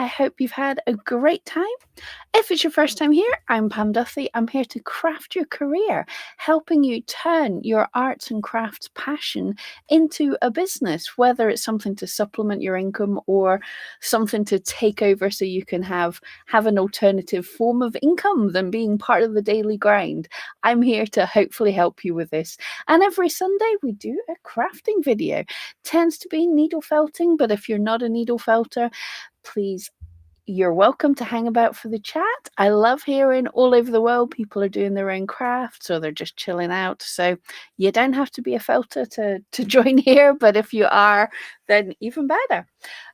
I hope you've had a great time. If it's your first time here, I'm Pam Duthie. I'm here to craft your career, helping you turn your arts and crafts passion into a business, whether it's something to supplement your income or something to take over so you can have an alternative form of income than being part of the daily grind. I'm here to hopefully help you with this. And every Sunday we do a crafting video. Tends to be needle felting, but if you're not a needle felter, please, you're welcome to hang about for the chat. I love hearing all over the world people are doing their own crafts or they're just chilling out. So you don't have to be a felter to join here, but if you are, then even better.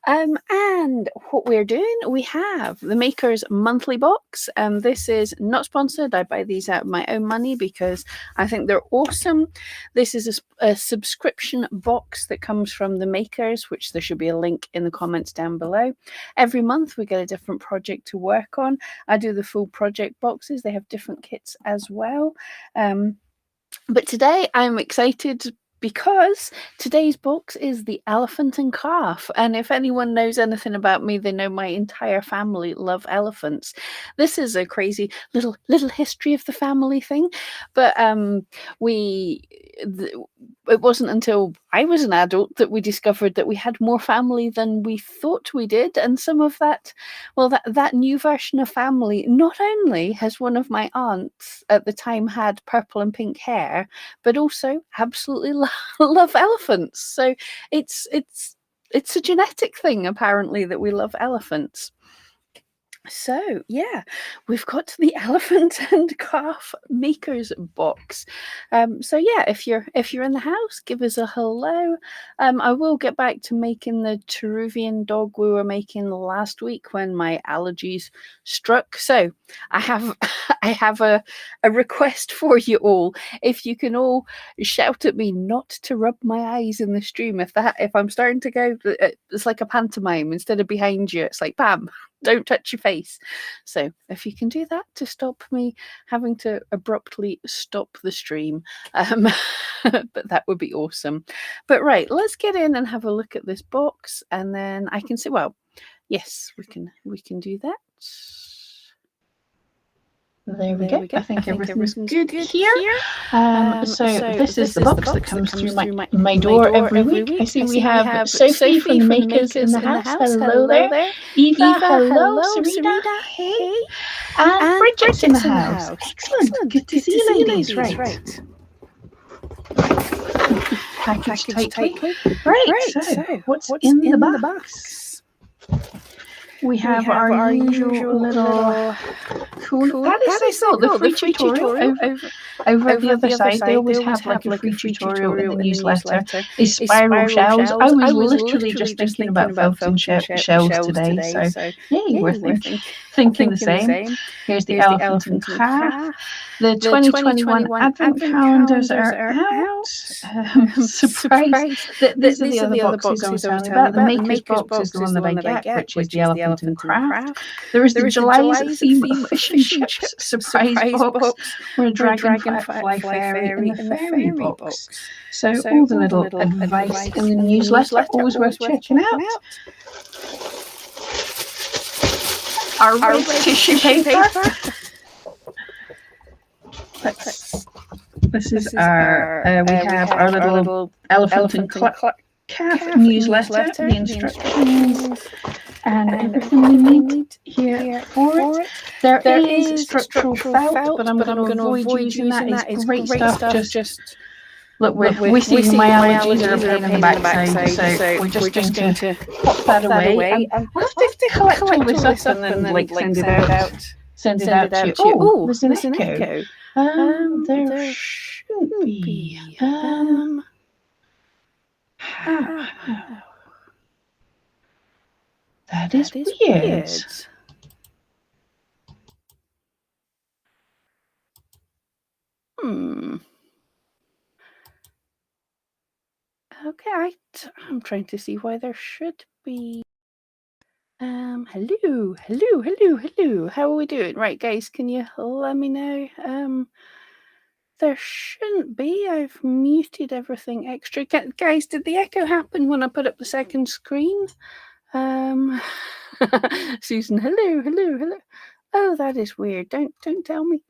And what we're doing, we have the Maker's Monthly Box. This is not sponsored. I buy these out of my own money because I think they're awesome. This is a subscription box that comes from the Makers, which there should be a link in the comments down below. Every month we get a different project to work on. I do the full project boxes. They have different kits as well. But today I'm excited because today's box is the elephant and calf. And if anyone knows anything about me, they know my entire family love elephants. This is a crazy little history of the family thing. But it wasn't until I was an adult that we discovered that we had more family than we thought we did. And some of that, well, that new version of family, not only has one of my aunts at the time had purple and pink hair, but also absolutely love elephants. So it's a genetic thing, apparently, that we love elephants. So yeah, we've got the elephant and calf makers box. So yeah, if you're in the house, give us a hello. I will get back to making the Peruvian dog we were making last week when my allergies struck. So I have a request for you all. If you can all shout at me not to rub my eyes in the stream. If I'm starting to go, it's like a pantomime. Instead of behind you, it's like Pam, don't touch your face. So if you can do that to stop me having to abruptly stop the stream, but that would be awesome. But right, let's get in and have a look at this box, and then I can say, well, yes, we can do that. There we go. I think everything's good here. So this is the box that comes through my door every week. I see we have Sophie from the Makers in the house. Hello there. Eva, hello. Sarita, hey. And Bridget's in the house. Excellent. Good to see you, ladies. Right. Package tightly. Right. So what's in the box? We have our usual little cool. That is so cool. The free tutorial over the other side. They always have like a free tutorial in the newsletter. Is spiral shells. I was literally just thinking about felting shells today. So yay, we're thinking the same. Here's the elephant and calf. The 2021 advent calendars are out. Surprise! These are the other boxes I was telling you about. The Maker's box is the one that I get, which is the elephant and craft. There is the July's theme of fish and chips surprise box, where a dragonfly fairy in the fairy box. So all the little advice in the newsletter, always worth checking out. Our red tissue paper. This is our, we have our little elephant and calf newsletter, the instructions, and everything we need here for it. There is structural felt, but I'm going to avoid using that. It's great stuff. Just look, we're seeing my allergies are a pain in the backside, so we're just going to pop that away. And we'll have to collect all this up and then like send it out to you. Oh, there's an echo. There shouldn't be. That is weird. Okay, I'm trying to see why there should be. Hello. How are we doing? Right, guys, can you let me know? There shouldn't be. I've muted everything extra. Guys, did the echo happen when I put up the second screen? Susan, hello. Oh, that is weird. Don't tell me.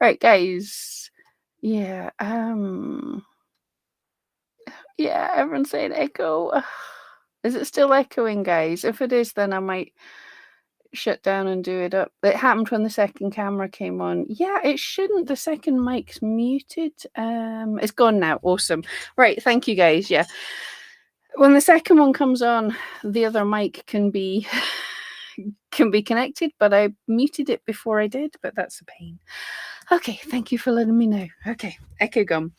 Right, guys. Yeah. Yeah, everyone's saying echo. Is it still echoing, guys? If it is, then I might shut down and do it up. It happened when the second camera came on. Yeah, it shouldn't. The second mic's muted. It's gone now. Awesome. Right, thank you, guys. Yeah. When the second one comes on, the other mic can be connected, but I muted it before I did, but that's a pain. Okay, thank you for letting me know. Okay, echo gum.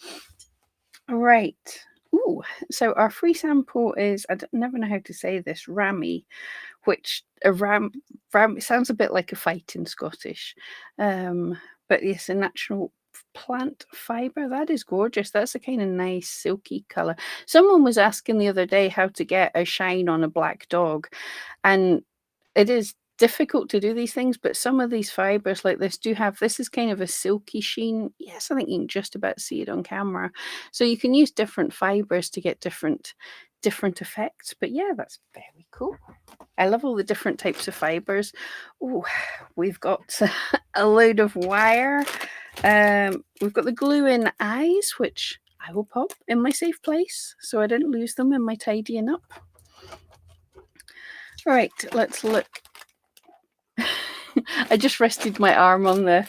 Right. Ooh, so our free sample is, never know how to say this, Rami, which a ram it sounds a bit like a fight in Scottish. But yes, a natural plant fiber. That is gorgeous. That's a kind of nice silky color. Someone was asking the other day how to get a shine on a black dog, and it is difficult to do these things, but some of these fibers like this do have, this is kind of a silky sheen. Yes, I think you can just about see it on camera. So you can use different fibers to get different effects. But yeah, that's very cool. I love all the different types of fibers. Oh, we've got a load of wire. We've got the glue-in eyes, which I will pop in my safe place so I don't lose them in my tidying up. All right, let's look. I just rested my arm on the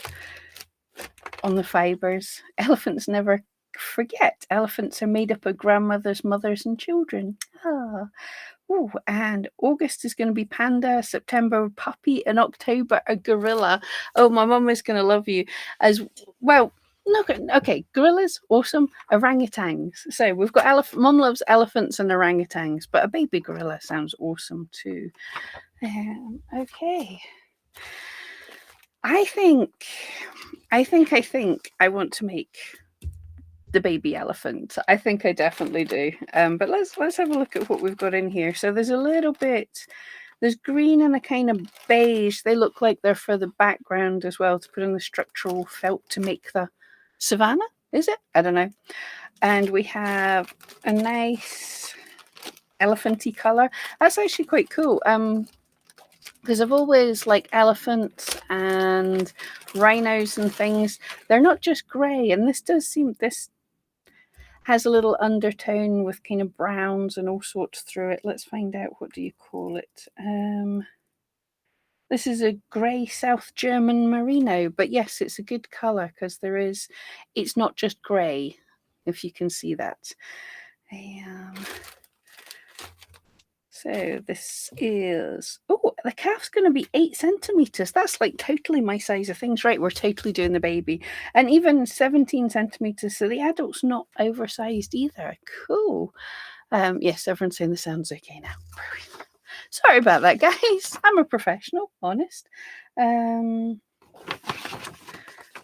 fibers. Elephants never forget. Elephants are made up of grandmothers, mothers, and children. Ah. Ooh, and August is going to be panda, September puppy, and October a gorilla. Oh, my mum is going to love you as well. No, okay, gorillas, awesome. Orangutans. So we've got Mum loves elephants and orangutans, but a baby gorilla sounds awesome too. Okay. I think I want to make the baby elephant. I think I definitely do. But let's have a look at what we've got in here. So there's a little bit, there's green and a kind of beige. They look like they're for the background as well, to put in the structural felt to make the savannah. Is it? I don't know. And we have a nice elephanty color. That's actually quite cool. Because I've always liked elephants and rhinos and things. They're not just grey, and this does seem, this has a little undertone with kind of browns and all sorts through it. Let's find out, what do you call it? This is a grey South German merino, but yes, it's a good colour because it's not just grey, if you can see that. So this is, oh, the calf's going to be 8 centimeters. That's like totally my size of things, right? We're totally doing the baby. And even 17 centimeters. So the adult's not oversized either. Cool. Yes, everyone's saying the sound's okay now. Sorry about that, guys. I'm a professional, honest.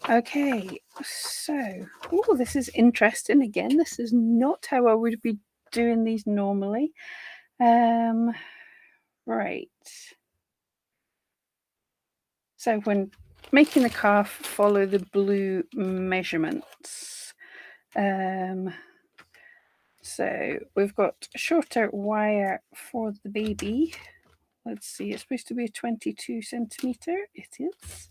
Okay, so, oh, this is interesting. Again, this is not how I would be doing these normally. Right. So when making the calf, follow the blue measurements. So we've got shorter wire for the baby. Let's see, it's supposed to be a 22 centimeter. It is.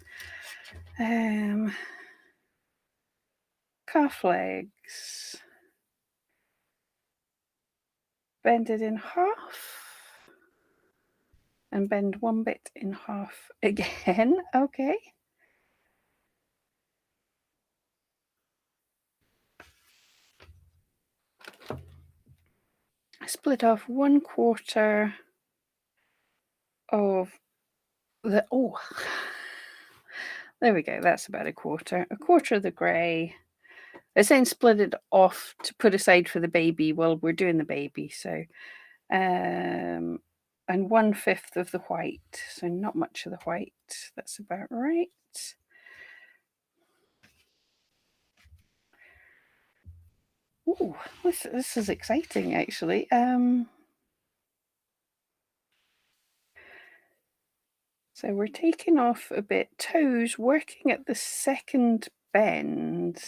Calf legs. Bend it in half. And bend one bit in half again. Okay. Split off 1/4 of the, oh, there we go, that's about a quarter of the grey. It's saying split it off to put aside for the baby. Well, we're doing the baby, so and 1/5 of the white, so not much of the white. That's about right. Ooh, this is exciting, actually. So we're taking off a bit toes, working at the second bend.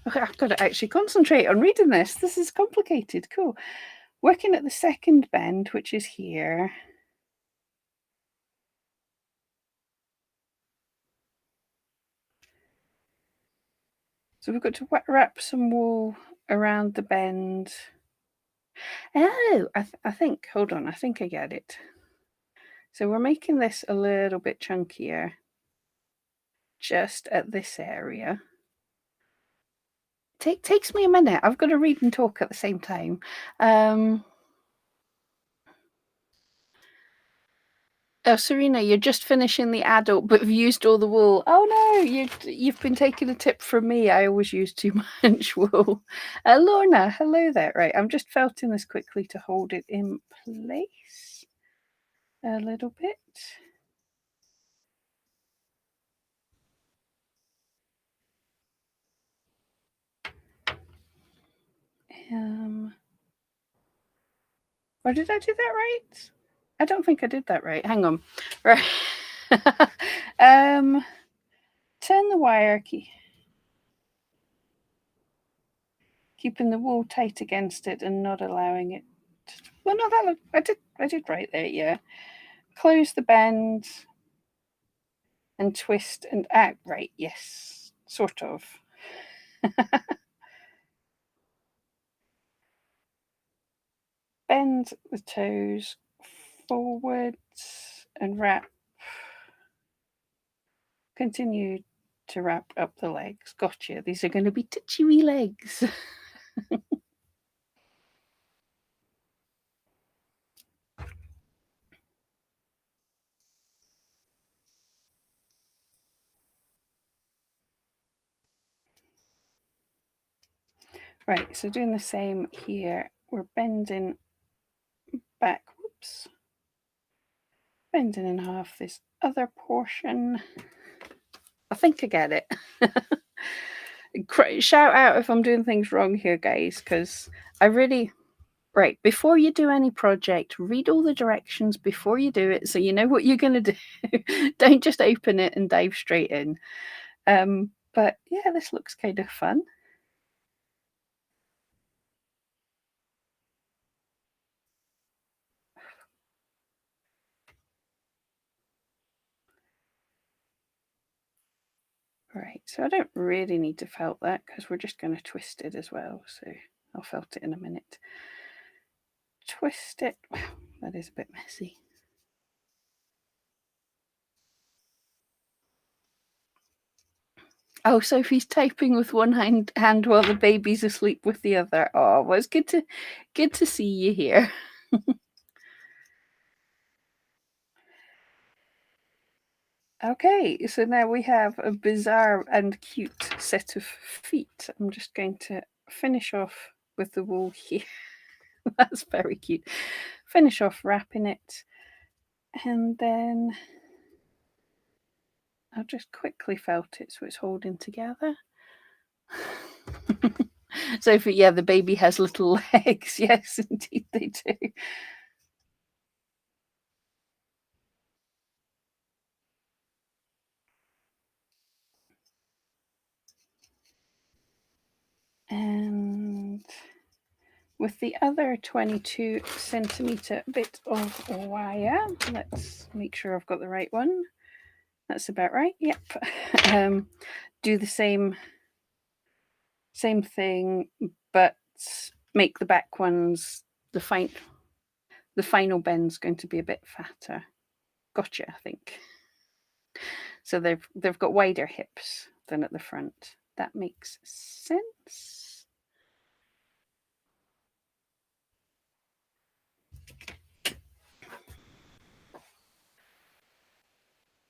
Okay, I've got to actually concentrate on reading this. This is complicated. Cool. Working at the second bend, which is here. So we've got to wrap some wool around the bend. Oh, I think, hold on, I think I get it. So we're making this a little bit chunkier, just at this area. Takes me a minute. I've got to read and talk at the same time. Oh, Serena, you're just finishing the adult, but have used all the wool. Oh no, you've been taking a tip from me. I always use too much wool. Lorna, hello there. Right, I'm just felting this quickly to hold it in place a little bit. Or did I do that right? I don't think I did that right. Hang on. Right. Turn the wire key. Keeping the wool tight against it and not allowing it to, well, no, that I did right there, yeah. Close the bend and twist and out. Right, yes. Sort of. Bend the toes forwards and wrap. Continue to wrap up the legs. Gotcha. These are going to be titchy wee legs. Right, so doing the same here. We're bending back. Whoops. Bending in half this other portion. I think I get it. Shout out if I'm doing things wrong here, guys, because I really... Right, before you do any project, read all the directions before you do it so you know what you're going to do. Don't just open it and dive straight in. But yeah, this looks kind of fun. Right, so I don't really need to felt that because we're just going to twist it as well. So I'll felt it in a minute. Twist it. Wow, that is a bit messy. Oh, Sophie's typing with one hand while the baby's asleep with the other. Oh, well, it's good to see you here. Okay, so now we have a bizarre and cute set of feet. I'm just going to finish off with the wool here. That's very cute. Finish off wrapping it, and then I'll just quickly felt it so it's holding together. So for, yeah, the baby has little legs. Yes, indeed they do. And with the other 22 centimeter bit of wire, let's make sure I've got the right one. That's about right. Yep. Do the same thing, but make the back ones, the final bend's going to be a bit fatter. Gotcha, I think. So they've got wider hips than at the front. That makes sense.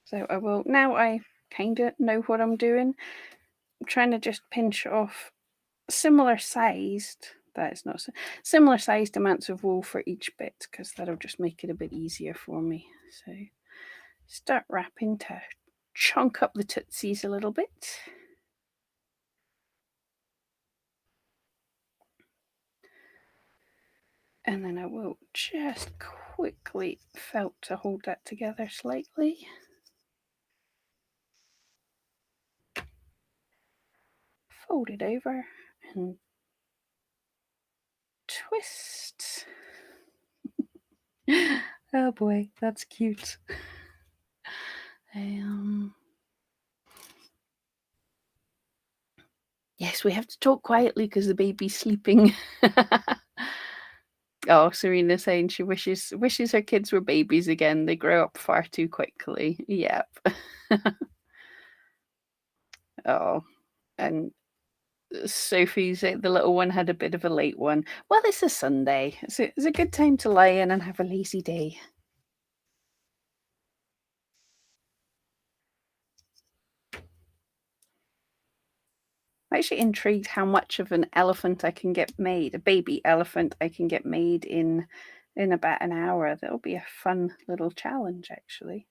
So I will, now I kind of know what I'm doing. I'm trying to just pinch off similar sized, that is not similar sized amounts of wool for each bit, because that'll just make it a bit easier for me. So start wrapping to chunk up the tootsies a little bit. And then I will just quickly felt to hold that together slightly. Fold it over and twist. Oh boy, that's cute. Yes, we have to talk quietly because the baby's sleeping. Oh, Serena's saying she wishes her kids were babies again. They grow up far too quickly. Yep. Oh, and Sophie's the little one had a bit of a late one. Well, it's a Sunday. It's a good time to lie in and have a lazy day. I'm actually intrigued how much of an elephant I can get made, a baby elephant I can get made in about an hour. That'll be a fun little challenge, actually.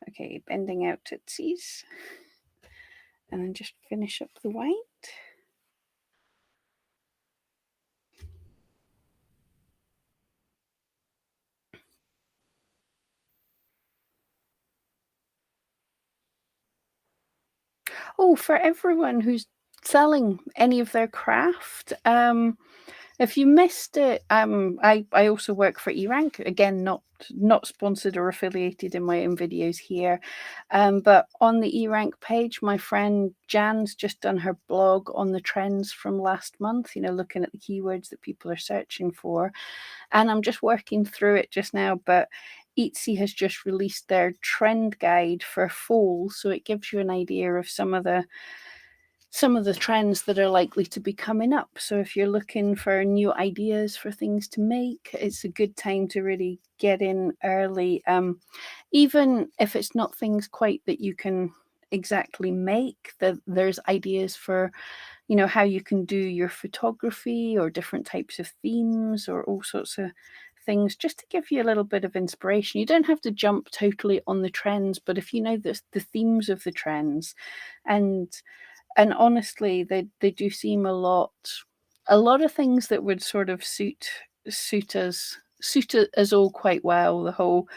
Okay, bending out tootsies. And then just finish up the white. Oh, for everyone who's selling any of their craft, if you missed it, I also work for eRank. Again, not sponsored or affiliated in my own videos here. But on the eRank page, my friend Jan's just done her blog on the trends from last month, looking at the keywords that people are searching for. And I'm just working through it just now, but Etsy has just released their trend guide for fall, so it gives you an idea of some of the trends that are likely to be coming up. So if you're looking for new ideas for things to make, it's a good time to really get in early. Even if it's not things quite that you can exactly make, there's ideas for how you can do your photography or different types of themes or all sorts of things, just to give you a little bit of inspiration. You don't have to jump totally on the trends, but if you know the themes of the trends, and honestly, they do seem a lot of things that would sort of suit us all quite well. The whole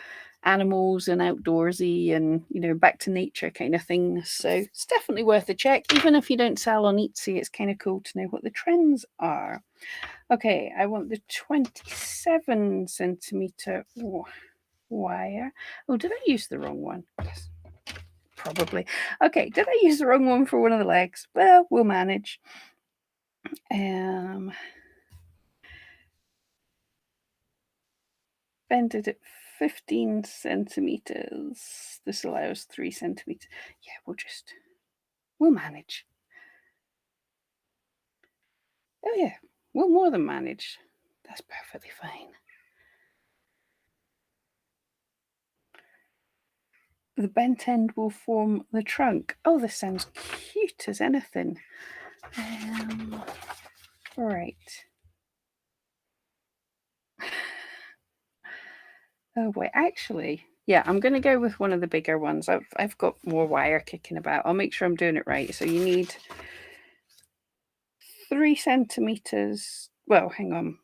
animals and outdoorsy and back to nature kind of things. So it's definitely worth a check. Even if you don't sell on Etsy, it's kind of cool to know what the trends are. Okay, I want the 27 centimeter wire. Oh, did I use the wrong one? Yes, probably. Okay, did I use the wrong one for one of the legs? Well, we'll manage. Bend it at 15 centimeters. This allows 3 centimeters. Yeah, we'll manage. Oh yeah, we'll more than manage. That's perfectly fine. The bent end will form the trunk. Oh, this sounds cute as anything. Right. Oh boy, actually, yeah, I'm going to go with one of the bigger ones. I've got more wire kicking about. I'll make sure I'm doing it right. So you need 3 centimeters. Well, hang on.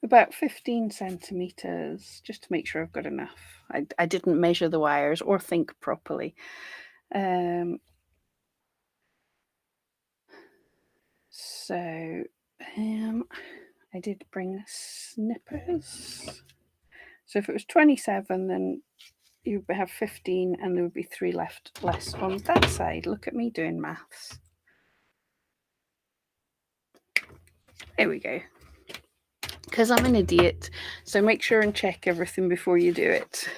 About 15 centimeters, just to make sure I've got enough. I didn't measure the wires or think properly. So I did bring snippers. So if it was 27, then you would have 15 and there would be 3 less on that side. Look at me doing maths. There we go. Because I'm an idiot, so make sure and check everything before you do it.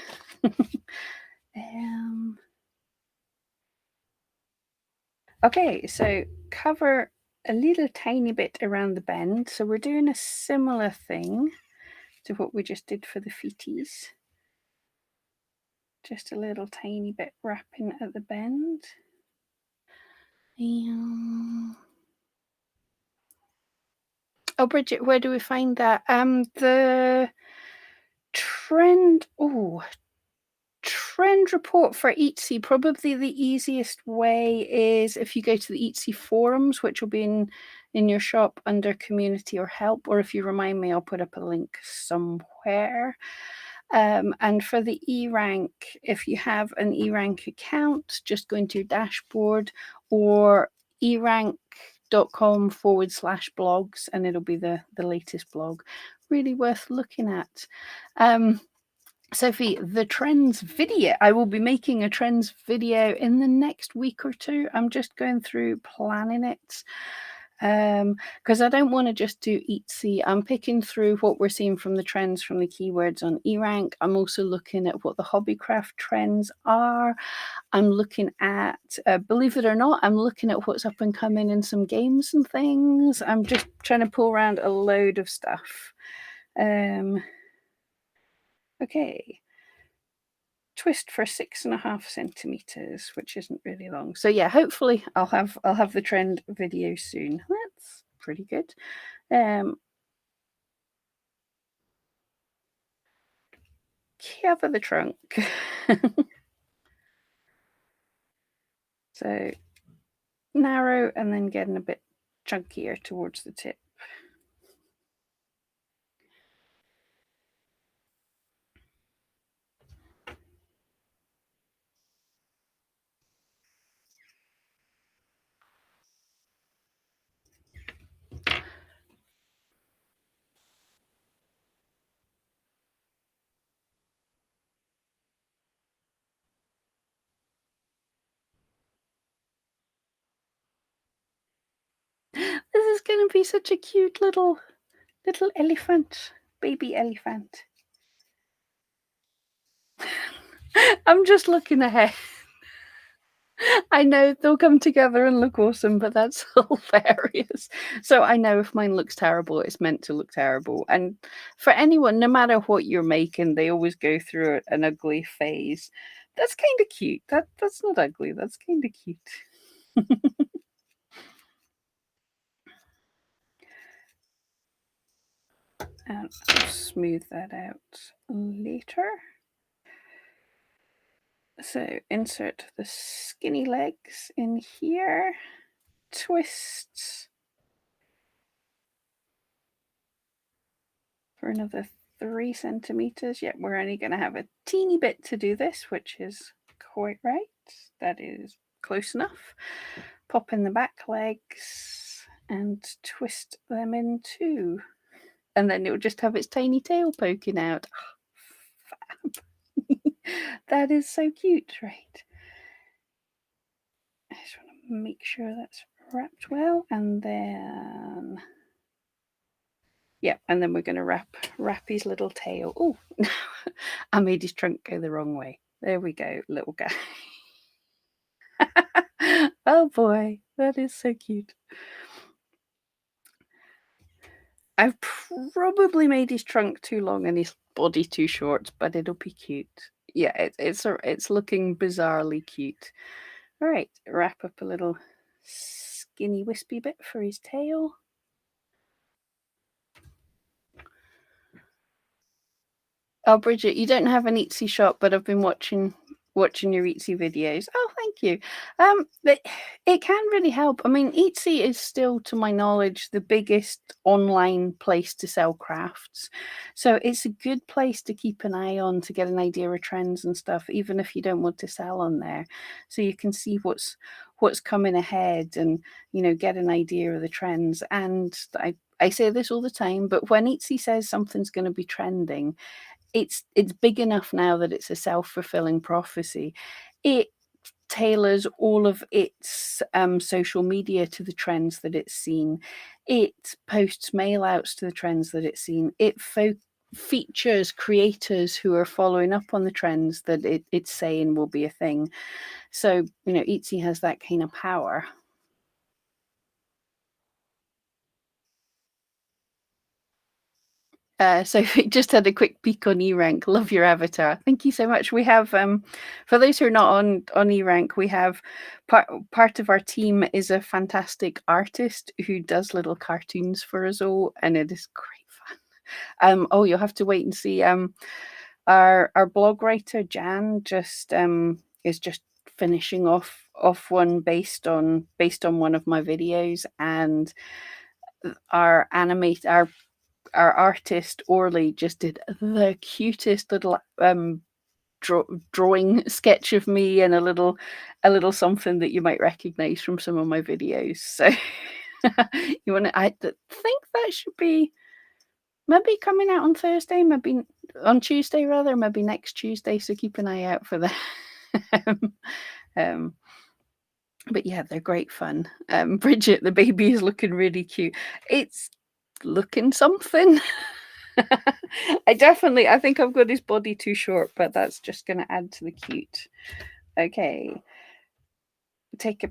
Okay, so cover a little tiny bit around the bend. So we're doing a similar thing to what we just did for the feeties. Just a little tiny bit wrapping at the bend. Oh, Bridget, where do we find that? The trend report for Etsy, probably the easiest way is if you go to the Etsy forums, which will be in your shop under community or help, or if you remind me, I'll put up a link somewhere. And for the eRank, if you have an eRank account, just go into your dashboard or eRank untitled.com/blogs, and it'll be the latest blog. Really worth looking at. Sophie, the trends video. I will be making a trends video in the next week or two. I'm just going through planning it. Because I don't want to just do Etsy. I'm picking through what we're seeing from the trends from the keywords on eRank. I'm also looking at what the hobbycraft trends are. I'm looking at, believe it or not, I'm looking at what's up and coming in some games and things. I'm just trying to pull around a load of stuff. Okay. Twist for 6.5 centimeters, which isn't really long. So yeah, hopefully I'll have the trend video soon. That's pretty good. Cover the trunk. So narrow and then getting a bit chunkier towards the tip. This is going to be such a cute little elephant, baby elephant. I'm just looking ahead. I know they'll come together and look awesome, but that's hilarious. So I know if mine looks terrible, it's meant to look terrible. And for anyone, no matter what you're making, they always go through an ugly phase. That's kind of cute. That's not ugly. That's kind of cute. And I'll smooth that out later. So insert the skinny legs in here, twist for another 3 centimeters. Yeah, we're only going to have a teeny bit to do this, which is quite right. That is close enough. Pop in the back legs and twist them in too. And then it'll just have its tiny tail poking out. Oh, fab. That is so cute, right? I just want to make sure that's wrapped well, and then and then we're going to wrap his little tail. Oh, I made his trunk go the wrong way. There we go, little guy. Oh boy, that is so cute. I've probably made his trunk too long and his body too short, but it'll be cute. Yeah, it's looking bizarrely cute. All right, wrap up a little skinny wispy bit for his tail. Oh, Bridget, you don't have an Etsy shop, but I've been watching your Etsy videos. Oh, thank you. But it can really help. I mean, Etsy is still, to my knowledge, the biggest online place to sell crafts. So it's a good place to keep an eye on to get an idea of trends and stuff, even if you don't want to sell on there. So you can see what's coming ahead and, get an idea of the trends. And I say this all the time, but when Etsy says something's going to be trending, it's big enough now that it's a self-fulfilling prophecy. It tailors all of its social media to the trends that it's seen. It posts mail outs to the trends that it's seen. It features creators who are following up on the trends that it's saying will be a thing. So, Etsy has that kind of power. So just had a quick peek on eRank. Love your avatar. Thank you so much. We have, for those who are not on eRank, we have part of our team is a fantastic artist who does little cartoons for us all, and it is great fun. Oh, you'll have to wait and see. Our blog writer Jan is just finishing off one based on one of my videos, and our artist Orly just did the cutest little drawing sketch of me and a little something that you might recognize from some of my videos. So You want to? I think that should be maybe coming out on Thursday, maybe on Tuesday rather, maybe next Tuesday. So keep an eye out for that. But yeah, they're great fun. Bridget, the baby, is looking really cute. It's looking something. I think I've got his body too short, but that's just going to add to the cute. Okay. Take a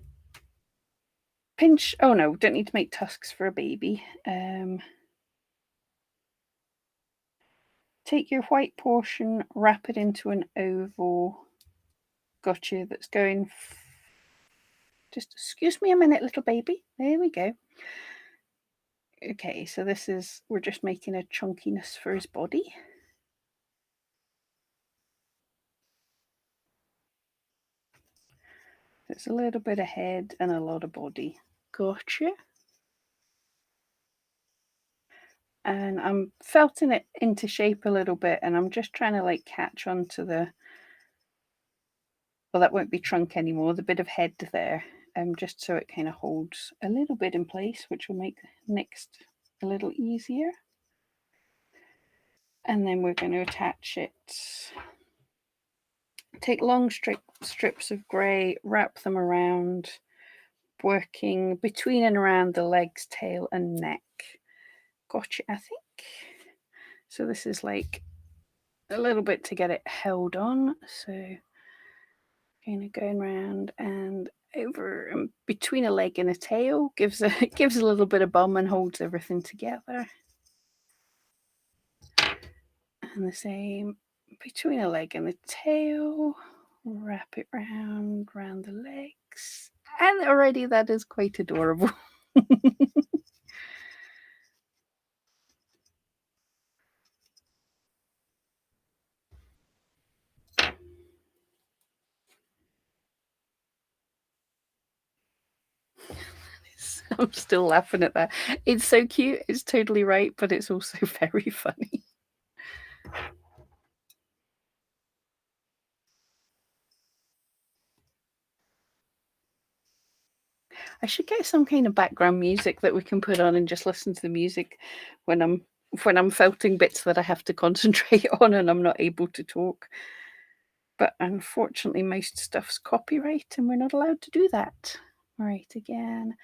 pinch. Oh no, don't need to make tusks for a baby. Take your white portion, wrap it into an oval. Gotcha, that's going. Just excuse me a minute, little baby. There we go. Okay, so we're just making a chunkiness for his body. It's a little bit of head and a lot of body. Gotcha. And I'm felting it into shape a little bit, and I'm just trying to like catch onto the, well, that won't be trunk anymore, the bit of head there, just so it kind of holds a little bit in place, which will make next a little easier. And then we're going to attach it. Take long strips of grey, wrap them around, working between and around the legs, tail, and neck. Gotcha, I think. So this is like a little bit to get it held on. So kind of going around and over and between a leg and a tail, gives a little bit of bum and holds everything together. And the same between a leg and a tail, wrap it round the legs. And already that is quite adorable. I'm still laughing at that. It's so cute. It's totally right, but it's also very funny. I should get some kind of background music that we can put on and just listen to the music when I'm felting bits that I have to concentrate on and I'm not able to talk. But unfortunately, most stuff's copyright and we're not allowed to do that. Right, again.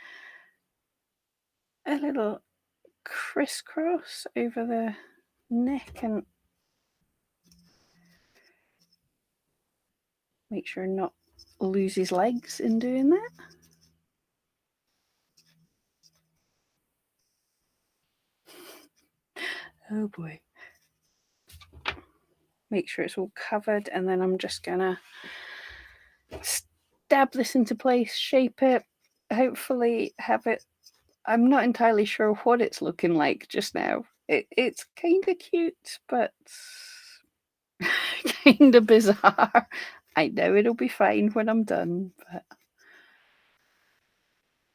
A little crisscross over the neck and make sure not lose his legs in doing that. Oh boy. Make sure it's all covered, and then I'm just gonna stab this into place, shape it, hopefully have it. I'm not entirely sure what it's looking like just now. It's kind of cute, but kind of bizarre. I know it'll be fine when I'm done, but...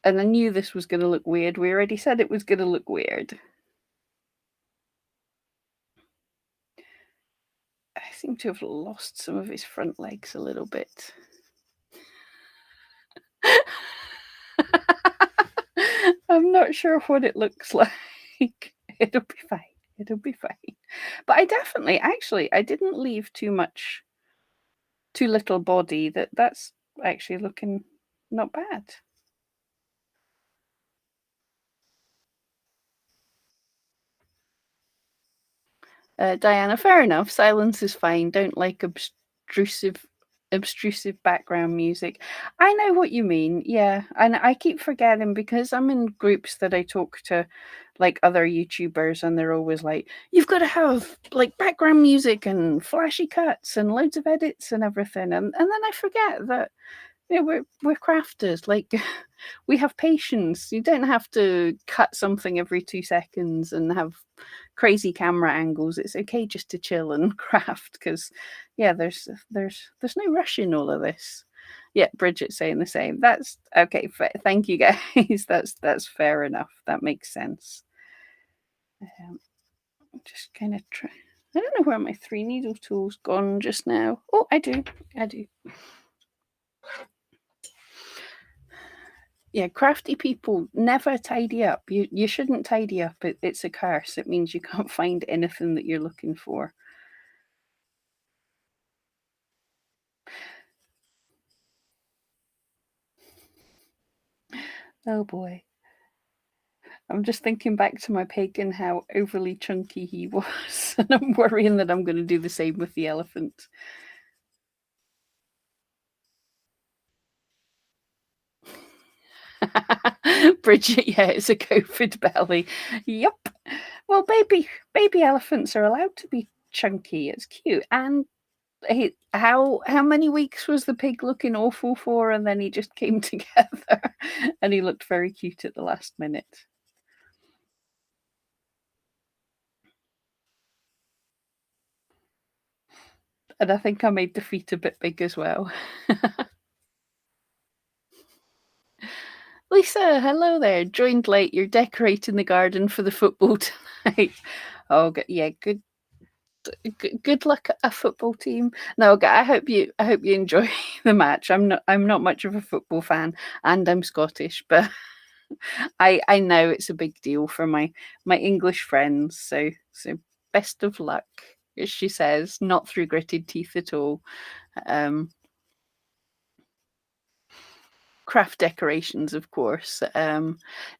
And I knew this was going to look weird. We already said it was going to look weird. I seem to have lost some of his front legs a little bit. I'm not sure what it looks like. It'll be fine. It'll be fine. But I definitely, actually, I didn't leave too little body. That's actually looking not bad. Diana, fair enough. Silence is fine. Don't like obtrusive background music. I know what you mean. Yeah, and I keep forgetting because I'm in groups that I talk to, like other YouTubers, and they're always like, "You've got to have like background music and flashy cuts and loads of edits and everything," and then I forget that. Yeah, we're crafters. Like, we have patience. You don't have to cut something every 2 seconds and have crazy camera angles. It's okay just to chill and craft because, yeah, there's no rush in all of this. Yeah, Bridget's saying the same. That's okay. Thank you, guys. That's fair enough. That makes sense. Just kind of try. I don't know where my 3 needle tool's gone just now. Oh, I do. Yeah, crafty people never tidy up. You shouldn't tidy up. It's a curse. It means you can't find anything that you're looking for. Oh boy. I'm just thinking back to my pig and how overly chunky he was. And I'm worrying that I'm going to do the same with the elephant. Bridget, yeah, it's a COVID belly. Yep. Well, baby elephants are allowed to be chunky. It's cute. And how many weeks was the pig looking awful for, and then he just came together and he looked very cute at the last minute. And I think I made the feet a bit big as well. Lisa, hello there. Joined late. You're decorating the garden for the football tonight. Oh, yeah, good luck at a football team. No, I hope you enjoy the match. I'm not much of a football fan, and I'm Scottish, but I know it's a big deal for my English friends. So best of luck, as she says, not through gritted teeth at all. Craft decorations, of course.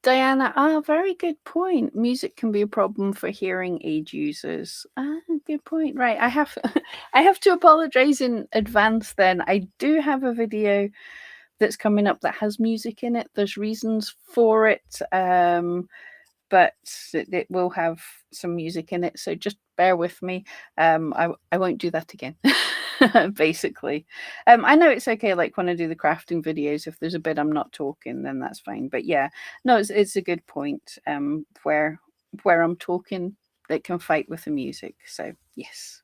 Diana, very good point. Music can be a problem for hearing aid users. Good point. Right, I have I have to apologize in advance. Then I do have a video that's coming up that has music in it. There's reasons for it. But it will have some music in it, so just bear with me. I won't do that again. Basically, I know it's okay. Like when I do the crafting videos, if there's a bit I'm not talking, then that's fine. But yeah, no, it's a good point. Where I'm talking, they can fight with the music. So yes,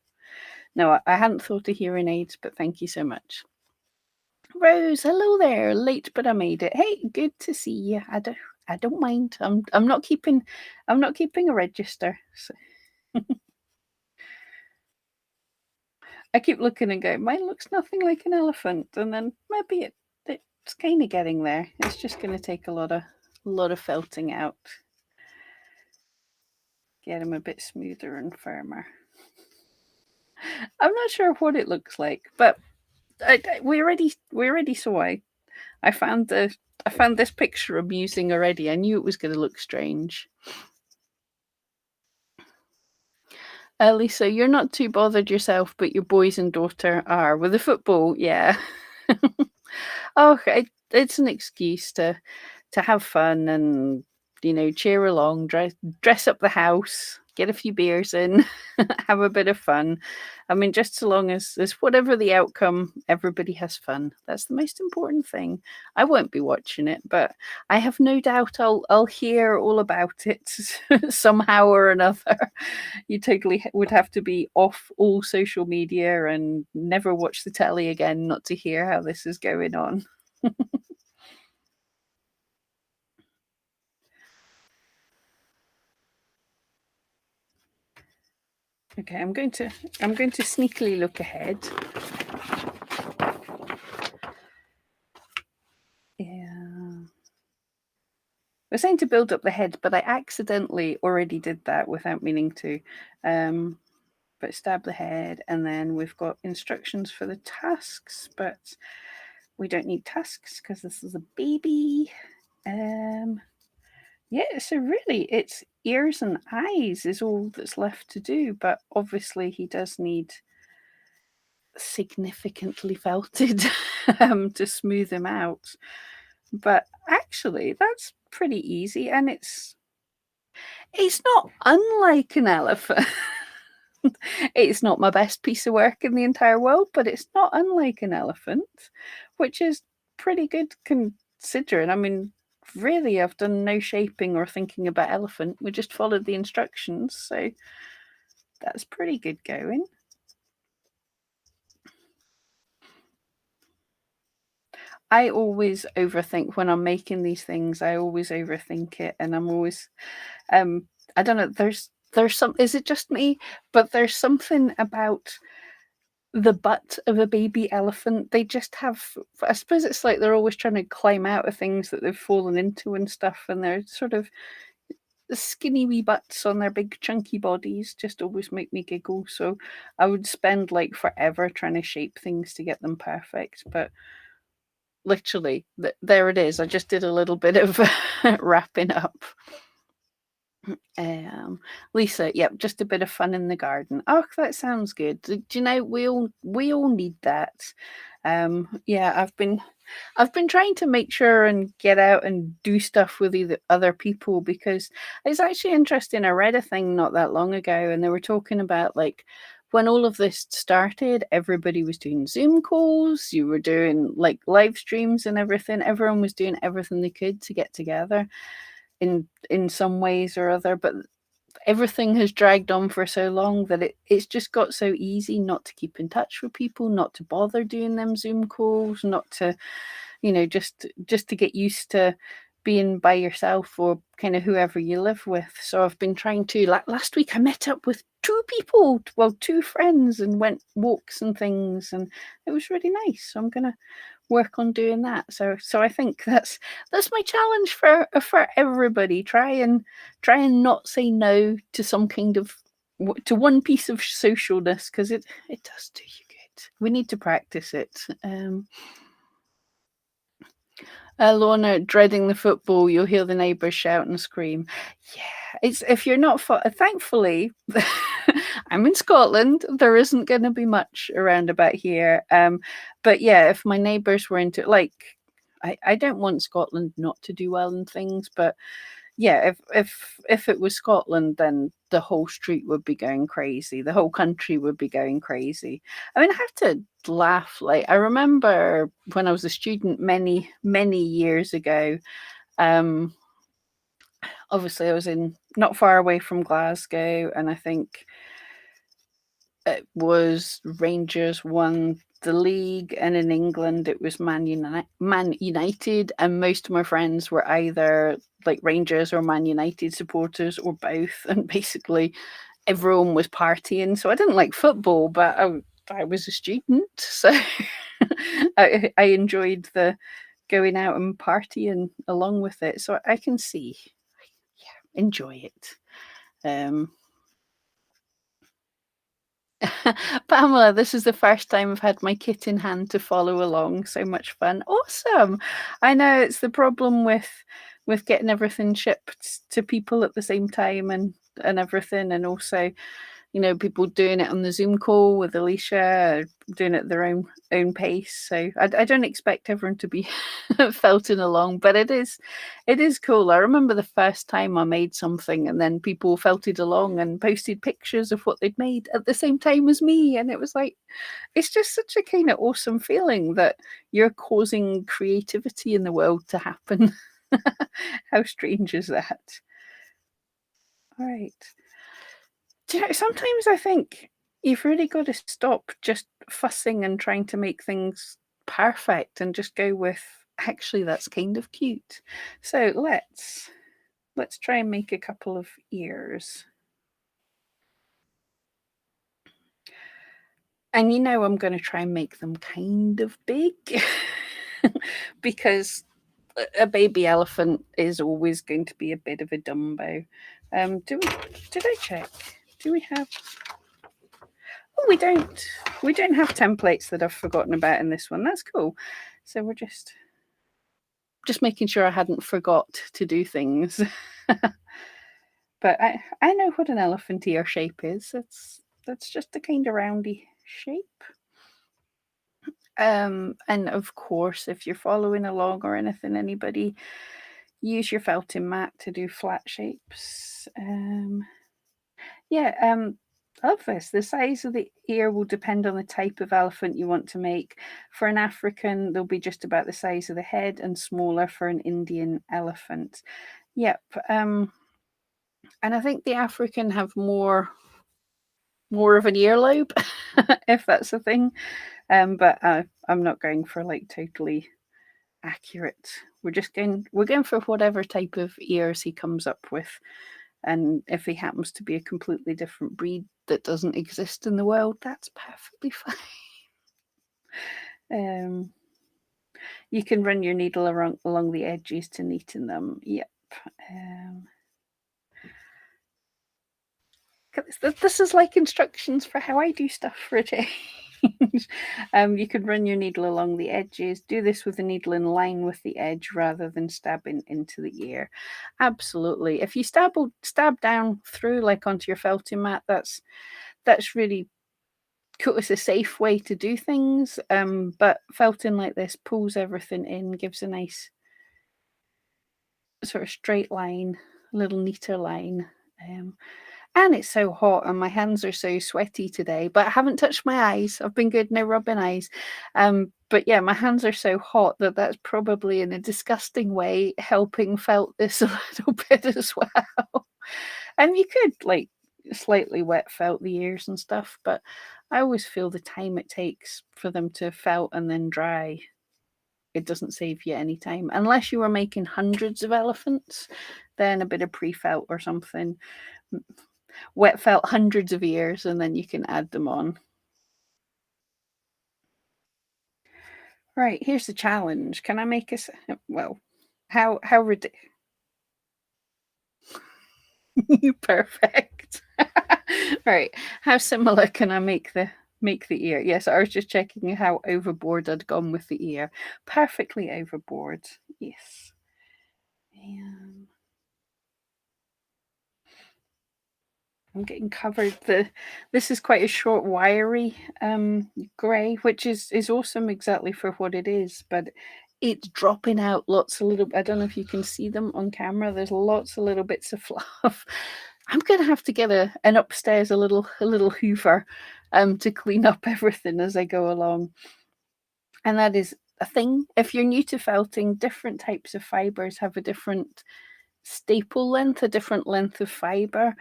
no, I hadn't thought of hearing aids, but thank you so much. Rose, hello there. Late, but I made it. Hey, good to see you. I don't mind. I'm not keeping a register. So I keep looking and going, mine looks nothing like an elephant, and then maybe it's kind of getting there. It's just going to take a lot of felting out, get him a bit smoother and firmer. I'm not sure what it looks like, but we already saw. I found this picture amusing already. I knew it was going to look strange. Lisa, you're not too bothered yourself, but your boys and daughter are. With the football, yeah. Oh, it's an excuse to have fun and cheer along, dress up the house, get a few beers in, have a bit of fun. I mean, just so long as whatever the outcome, everybody has fun. That's the most important thing. I won't be watching it, but I have no doubt I'll hear all about it somehow or another. You totally would have to be off all social media and never watch the telly again not to hear how this is going on. Okay, I'm going to sneakily look ahead. Yeah. We're saying to build up the head, but I accidentally already did that without meaning to. But stab the head, and then we've got instructions for the tasks, but we don't need tasks because this is a baby. Yeah, so really it's ears and eyes is all that's left to do, but obviously he does need significantly felted to smooth him out. But actually that's pretty easy, and it's not unlike an elephant. It's not my best piece of work in the entire world, but it's not unlike an elephant, which is pretty good considering. I mean, really, I've done no shaping or thinking about elephant. We just followed the instructions, so that's pretty good going. I always overthink when I'm making these things. I always overthink it, and I'm always, I don't know. There's some. Is it just me? But there's something about the butt of a baby elephant. They just have, I suppose it's like they're always trying to climb out of things that they've fallen into and stuff, and they're sort of skinny wee butts on their big chunky bodies just always make me giggle. So I would spend like forever trying to shape things to get them perfect, but literally there it is. I just did a little bit of wrapping up. Lisa, yep, just a bit of fun in the garden. Oh, that sounds good. Do you know we all need that? Yeah, I've been trying to make sure and get out and do stuff with either other people, because it's actually interesting. I read a thing not that long ago, and they were talking about like when all of this started, everybody was doing Zoom calls, you were doing like live streams and everything. Everyone was doing everything they could to get together in some ways or other, but everything has dragged on for so long that it's just got so easy not to keep in touch with people, not to bother doing them Zoom calls, not to, just to get used to being by yourself or kind of whoever you live with. So I've been trying to, like last week I met up with two friends, and went walks and things, and it was really nice. So I'm gonna work on doing that. So I think that's my challenge for everybody. Try and not say no to some kind of to one piece of socialness, because it does do you good. We need to practice it. Lorna, dreading the football, you'll hear the neighbours shout and scream. Yeah, it's if you're not. Thankfully, I'm in Scotland. There isn't going to be much around about here. But yeah, if my neighbours were into I don't want Scotland not to do well in things, but yeah, if it was Scotland, then the whole street would be going crazy. The whole country would be going crazy. I mean, I have to laugh. Like I remember when I was a student many years ago. Um, Obviously, I was in not far away from Glasgow, and I think it was Rangers won the league, and in England it was Man United, and most of my friends were either like Rangers or Man United supporters or both, and basically everyone was partying. So I didn't like football, but I was a student, so I enjoyed the going out and partying along with it. So I can see, yeah, enjoy it. Pamela, this is the first time I've had my kit in hand to follow along. So much fun. Awesome. I know it's the problem with getting everything shipped to people at the same time and everything, and also people doing it on the Zoom call with Alicia, doing it at their own pace. So I don't expect everyone to be felting along, but it is cool. I remember the first time I made something, and then people felted along and posted pictures of what they'd made at the same time as me, and it was like, it's just such a kind of awesome feeling that you're causing creativity in the world to happen. How strange is that? All right. Do you know, sometimes I think you've really got to stop just fussing and trying to make things perfect, and just go with, actually, that's kind of cute. So let's try and make a couple of ears. And I'm going to try and make them kind of big because a baby elephant is always going to be a bit of a Dumbo. Did I check? Do we have... Oh, we don't have templates that I've forgotten about in this one. That's cool. So we're just making sure I hadn't forgot to do things. But I know what an elephant ear shape is. That's just a kind of roundy shape. And of course, if you're following along or anything, anybody, use your felting mat to do flat shapes. I love this. The size of the ear will depend on the type of elephant you want to make. For an African, they'll be just about the size of the head, and smaller for an Indian elephant. Yep. And I think the African have more of an earlobe, if that's a thing. But I'm not going for like totally accurate. We're going for whatever type of ears he comes up with. And if he happens to be a completely different breed that doesn't exist in the world, that's perfectly fine. You can run your needle along the edges to neaten them. Yep. This is like instructions for how I do stuff for a change. You could run your needle along the edges. Do this with the needle in line with the edge rather than stabbing into the ear. Absolutely. If you stab down through, like onto your felting mat, that's really cool. It's a safe way to do things. But felting like this pulls everything in, gives a nice sort of straight line, a little neater line. And it's so hot and my hands are so sweaty today, but I haven't touched my eyes. I've been good, no rubbing eyes. But yeah, my hands are so hot that's probably in a disgusting way helping felt this a little bit as well. And you could like slightly wet felt the ears and stuff, but I always feel the time it takes for them to felt and then dry, it doesn't save you any time. Unless you were making hundreds of elephants, then a bit of pre-felt or something. Wet felt hundreds of ears and then you can add them on. Right, here's the challenge. Can I make well, how ridiculous. Perfect. Right, how similar can I make the ear? Yes, I was just checking how overboard I'd gone with the ear. Perfectly overboard. Yes. I'm getting covered. This is quite a short, wiry grey, which is awesome exactly for what it is, but it's dropping out lots of little. I don't know if you can see them on camera. There's lots of little bits of fluff. I'm gonna have to get an upstairs a little Hoover to clean up everything as I go along. And that is a thing. If you're new to felting, different types of fibers have a different staple length, a different length of fiber.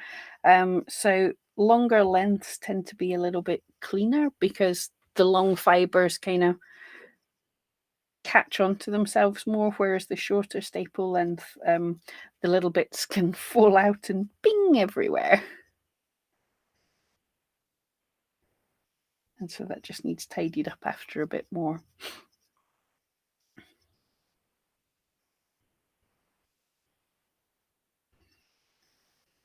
So longer lengths tend to be a little bit cleaner because the long fibers kind of catch onto themselves more, whereas the shorter staple length, the little bits can fall out and bing everywhere. And so that just needs tidied up after a bit more.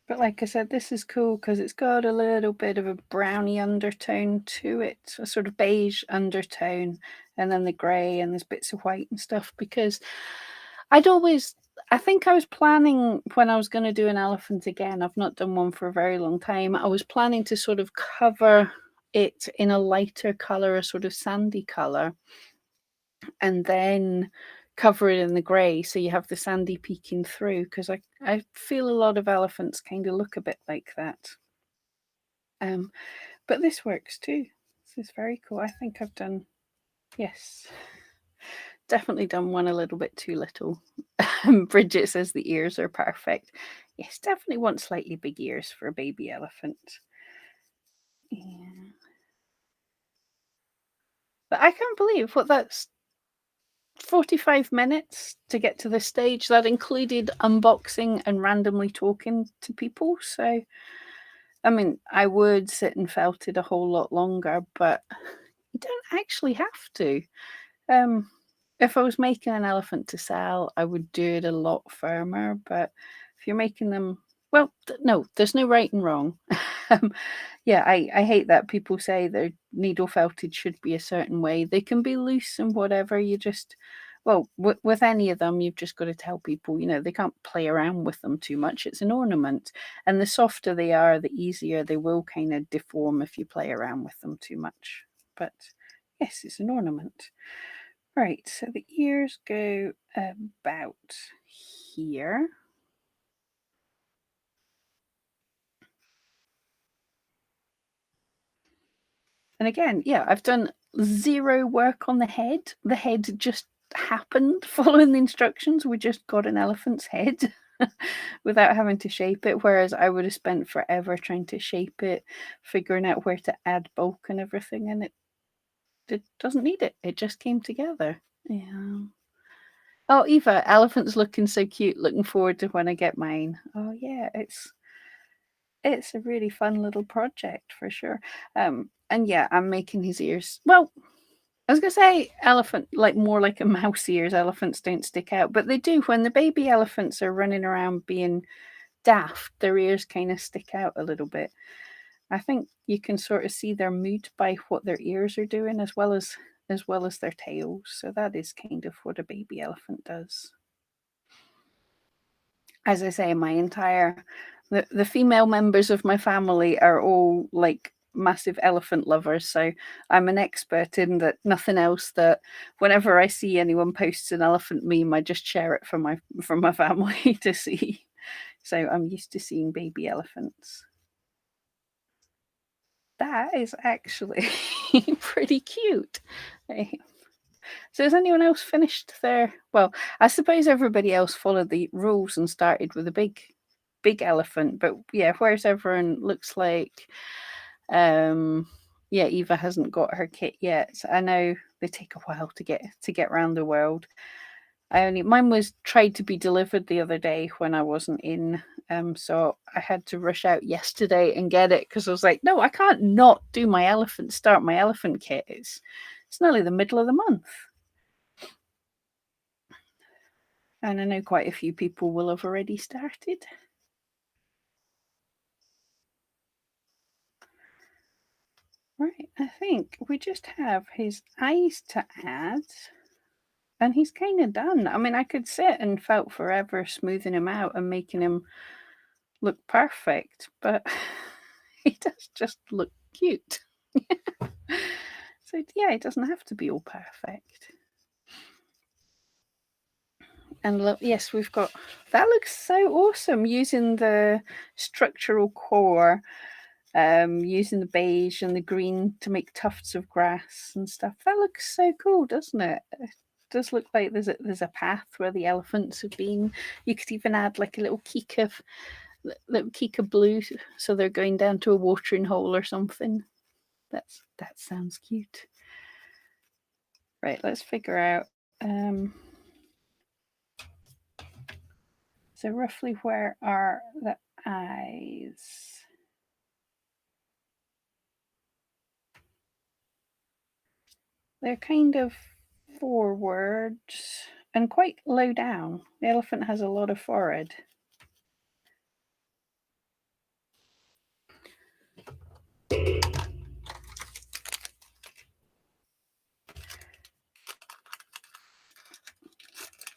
But like I said, this is cool because it's got a little bit of a browny undertone to it, a sort of beige undertone, and then the grey, and there's bits of white and stuff. Because I think I was planning when I was going to do an elephant again. I've not done one for a very long time. I was planning to sort of cover it in a lighter colour, a sort of sandy colour, and then cover it in the grey so you have the sandy peeking through, because I feel a lot of elephants kind of look a bit like that. But this works too. This is very cool. I think I've done, yes, definitely done one a little bit too little. Bridget says the ears are perfect. Yes, definitely want slightly big ears for a baby elephant. Yeah. But I can't believe that's 45 minutes to get to this stage. That included unboxing and randomly talking to people. So, I mean, I would sit and felt it a whole lot longer, but you don't actually have to. If I was making an elephant to sell, I would do it a lot firmer. But if you're making them, well, no, there's no right and wrong. Yeah, I hate that people say their needle felted should be a certain way. They can be loose and whatever. You just, well, with any of them, you've just got to tell people, they can't play around with them too much. It's an ornament. And the softer they are, the easier they will kind of deform if you play around with them too much. But yes, it's an ornament. Right, so the ears go about here. And again, yeah, I've done zero work on the head. The head just happened following the instructions. We just got an elephant's head without having to shape it, whereas I would have spent forever trying to shape it, figuring out where to add bulk and everything, and it doesn't need it. It just came together. Yeah. Oh, Eva, elephant's looking so cute. Looking forward to when I get mine. Oh, yeah, it's It's a really fun little project for sure. And yeah, I'm making his ears. Well, I was gonna say elephant, like more like a mouse ears. Elephants don't stick out, but they do when the baby elephants are running around being daft. Their ears kind of stick out a little bit. I think you can sort of see their mood by what their ears are doing, as well as their tails. So that is kind of what a baby elephant does. As I say, the female members of my family are all like massive elephant lovers. So I'm an expert in that. Nothing else that whenever I see anyone posts an elephant meme, I just share it from my family to see. So I'm used to seeing baby elephants. That is actually pretty cute. So has anyone else finished their? Well, I suppose everybody else followed the rules and started with a big elephant. But yeah, where's everyone? Looks like, yeah, Eva hasn't got her kit yet. So I know they take a while to get around the world. Mine was tried to be delivered the other day when I wasn't in. So I had to rush out yesterday and get it because I was like, no, I can't not start my elephant kit. It's nearly the middle of the month. And I know quite a few people will have already started. Right, I think we just have his eyes to add. And he's kind of done. I mean, I could sit and felt forever smoothing him out and making him look perfect, but he does just look cute. So yeah, it doesn't have to be all perfect. And look, yes, we've got that. Looks so awesome using the structural core, using the beige and the green to make tufts of grass and stuff. That looks so cool, doesn't it? It does look like there's a path where the elephants have been. You could even add like a little little blue, so they're going down to a watering hole or something. That sounds cute. Right, let's figure out. So roughly where are the eyes? They're kind of forwards and quite low down. The elephant has a lot of forehead.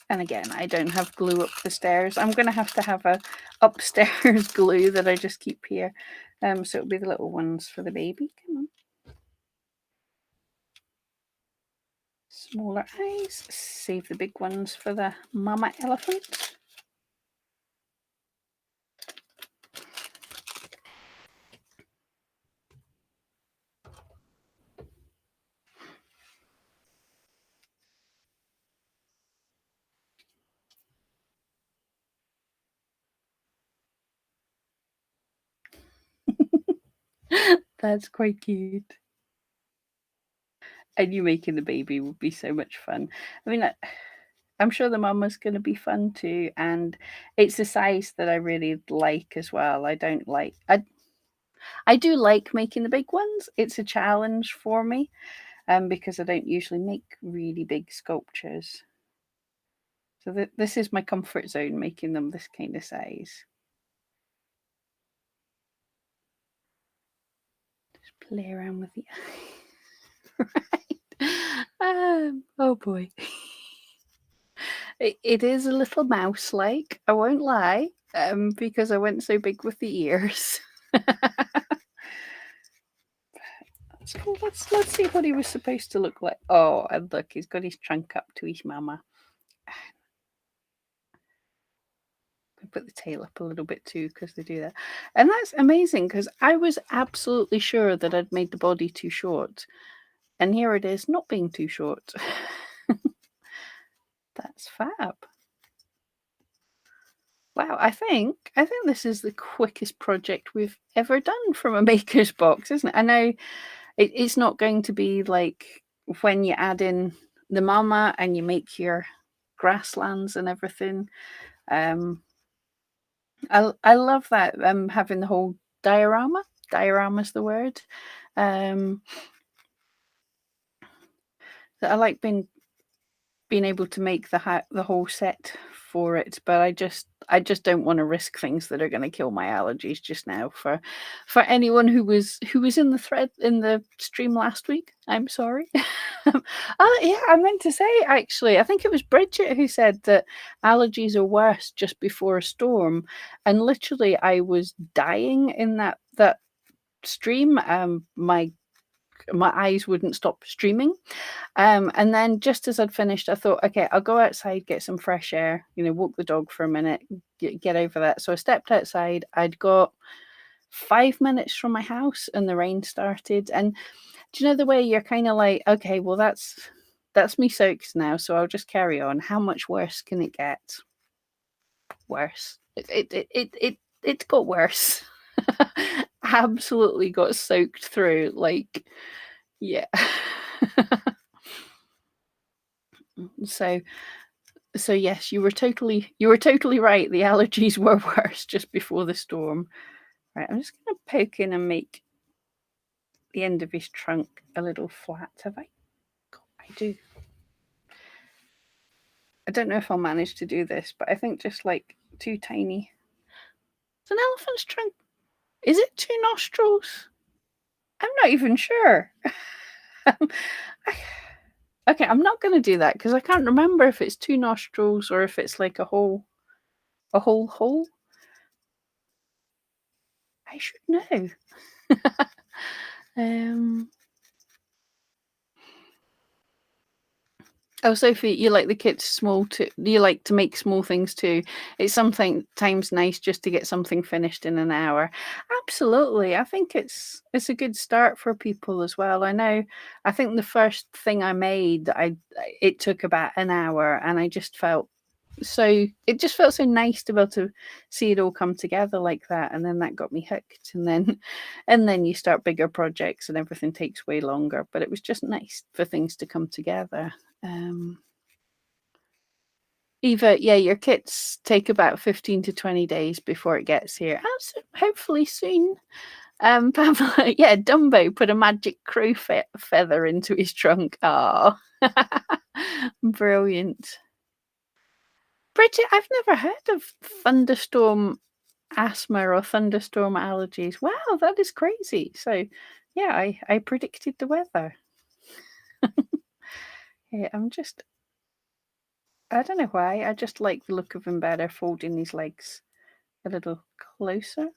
And again, I don't have glue up the stairs. I'm going to have a upstairs glue that I just keep here. So it'll be the little ones for the baby. Come on. Smaller eyes. Save the big ones for the mama elephant. That's quite cute. And you making the baby would be so much fun. I mean, I'm sure the mama's going to be fun too, and it's a size that I really like as well. I don't like I do like making the big ones. It's a challenge for me, because I don't usually make really big sculptures. So this is my comfort zone, making them this kind of size. Just play around with the right. Oh boy. It is a little mouse-like, I won't lie, because I went so big with the ears. That's cool. Let's see what he was supposed to look like. Oh, and look, he's got his trunk up to his mama. Put the tail up a little bit too because they do that, and that's amazing because I was absolutely sure that I'd made the body too short, and here it is not being too short. That's fab. Wow, I think this is the quickest project we've ever done from a maker's box, isn't it? I know it's not going to be like when you add in the mama and you make your grasslands and everything. I love that having the whole diorama. Diorama's the word. I like being able to make the whole set for it, but I just don't want to risk things that are going to kill my allergies just now. For anyone who was in the thread in the stream last week, I'm sorry. Oh yeah, I meant to say, actually, I think it was Bridget who said that allergies are worse just before a storm, and literally I was dying in that stream. My eyes wouldn't stop streaming. And then just as I'd finished, I thought, okay, I'll go outside, get some fresh air, walk the dog for a minute, get over that. So I stepped outside. I'd got 5 minutes from my house and the rain started. And do you know the way you're kind of like, okay, well, that's me soaked now, so I'll just carry on. How much worse can it get? Worse. It got worse. Absolutely got soaked through. Like, yeah. So yes, you were totally right. The allergies were worse just before the storm. Right, I'm just going to poke in and make the end of his trunk a little flat. Have I? I do. I don't know if I'll manage to do this, but I think just like two tiny. It's an elephant's trunk. Is it two nostrils? I'm not even sure. Okay, I'm not going to do that because I can't remember if it's two nostrils or if it's like a whole hole. I should know. Oh, Sophie, you like the kits small too? You like to make small things too? It's sometimes nice just to get something finished in an hour. Absolutely, I think it's a good start for people as well. I know. I think the first thing I made, it took about an hour, and I just felt so nice to be able to see it all come together like that, and then that got me hooked, and then you start bigger projects and everything takes way longer, but it was just nice for things to come together. Eva, yeah, your kits take about 15 to 20 days before it gets here. So hopefully soon. Pamela, yeah, Dumbo put a magic crow feather into his trunk. Oh, brilliant. Bridget, I've never heard of thunderstorm asthma or thunderstorm allergies. Wow, that is crazy. So, yeah, I predicted the weather. Yeah, I don't know why. I just like the look of him better, folding his legs a little closer.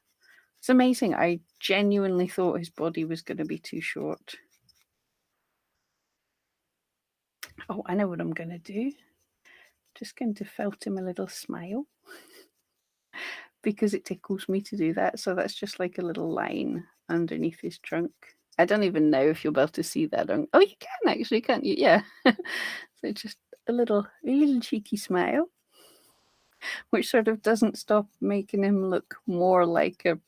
It's amazing. I genuinely thought his body was going to be too short. Oh, I know what I'm going to do. Just going to felt him a little smile because it tickles me to do that. So that's just like a little line underneath his trunk. I don't even know if you'll be able to see that. Oh, you can actually, can't you? Yeah. So just a little cheeky smile, which sort of doesn't stop making him look more like a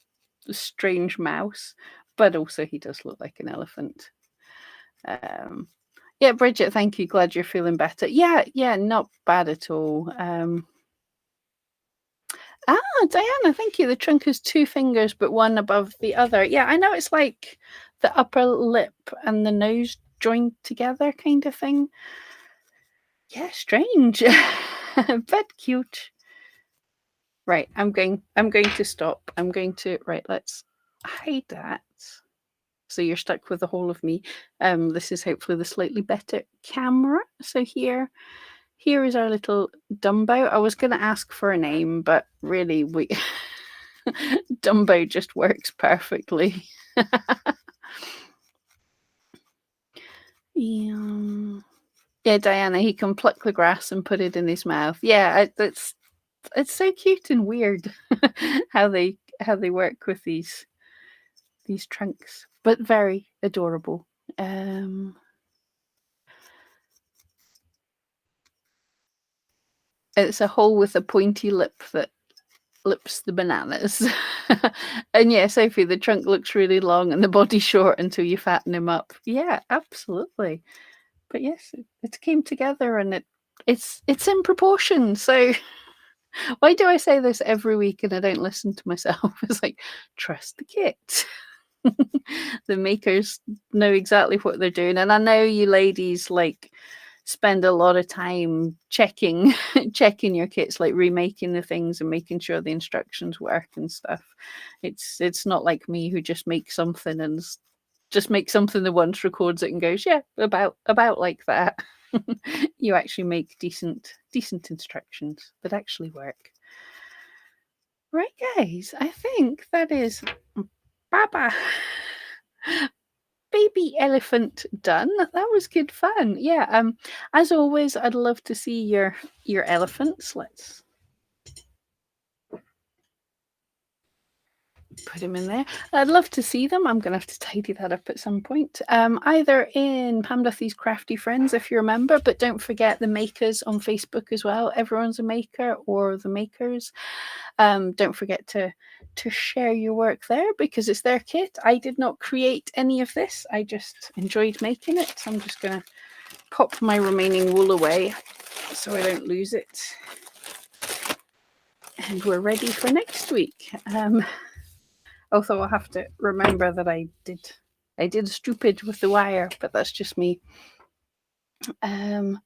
strange mouse, but also he does look like an elephant. Yeah, Bridget, thank you. Glad you're feeling better. Yeah, not bad at all. Diana, thank you. The trunk has two fingers, but one above the other. Yeah, I know it's like the upper lip and the nose joined together kind of thing. Yeah, strange, but cute. Right, I'm going to stop. Let's hide that. So you're stuck with the whole of me. This is hopefully the slightly better camera. So here is our little Dumbo. I was going to ask for a name, but really Dumbo just works perfectly. Yeah, Diana, he can pluck the grass and put it in his mouth. Yeah, it's so cute and weird how they work with these trunks, but very adorable. It's a hole with a pointy lip that lips the bananas. And yeah, Sophie, the trunk looks really long and the body short until you fatten him up. Yeah, absolutely. But yes, it came together and it's in proportion. So Why do I say this every week and I don't listen to myself? It's like, trust the kit. The makers know exactly what they're doing. And I know you ladies like spend a lot of time checking your kits, like remaking the things and making sure the instructions work and stuff. It's not like me who just makes something and just makes something the once, records it and goes, yeah, about like that. You actually make decent instructions that actually work. Right, guys, I think that is Baba baby elephant done. That was good fun. Yeah. As always, I'd love to see your elephants. Let's put him in there. I'd love to see them. I'm gonna have to tidy that up at some point. Either in Pam Duthie's Crafty Friends, if you remember, but don't forget the makers on Facebook as well. Everyone's a maker, or the makers. Don't forget to share your work there, because it's their kit. I did not create any of this. I just enjoyed making it. So I'm just gonna pop my remaining wool away so I don't lose it. And we're ready for next week. Although I'll have to remember that I did stupid with the wire, but that's just me. Oh,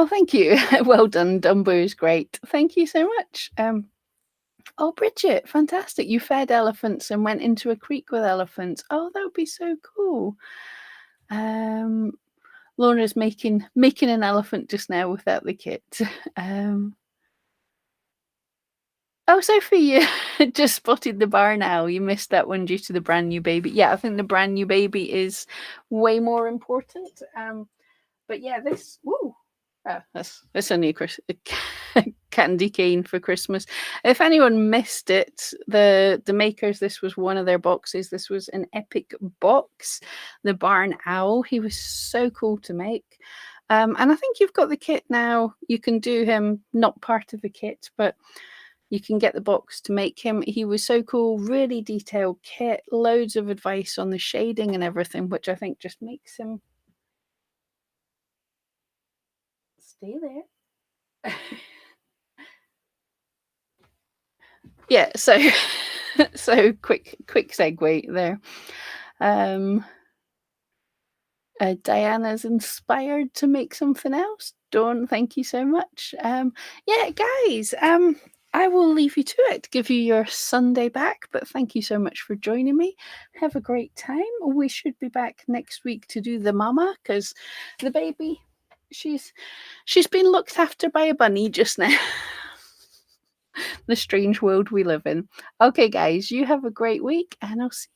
thank you. Well done, Dumbo is great. Thank you so much. Oh, Bridget, fantastic. You fed elephants and went into a creek with elephants. Oh, that would be so cool. Lorna's making an elephant just now without the kit. Oh, Sophie, you just spotted the bar now. You missed that one due to the brand new baby. Yeah, I think the brand new baby is way more important. But yeah, this, woo, that's only a candy cane for Christmas. If anyone missed it, the makers, this was one of their boxes. This was an epic box. The barn owl, he was so cool to make. And I think you've got the kit now. You can do him not part of the kit, but you can get the box to make him. He was so cool, really detailed kit, loads of advice on the shading and everything, which I think just makes him stay there. Yeah, so quick segue there. Diana's inspired to make something else. Dawn, thank you so much. Yeah, guys, I will leave you to it, give you your Sunday back, but thank you so much for joining me. Have a great time. We should be back next week to do the mama, because the baby, she's been looked after by a bunny just now. The strange world we live in. Okay, guys, you have a great week, and I'll see you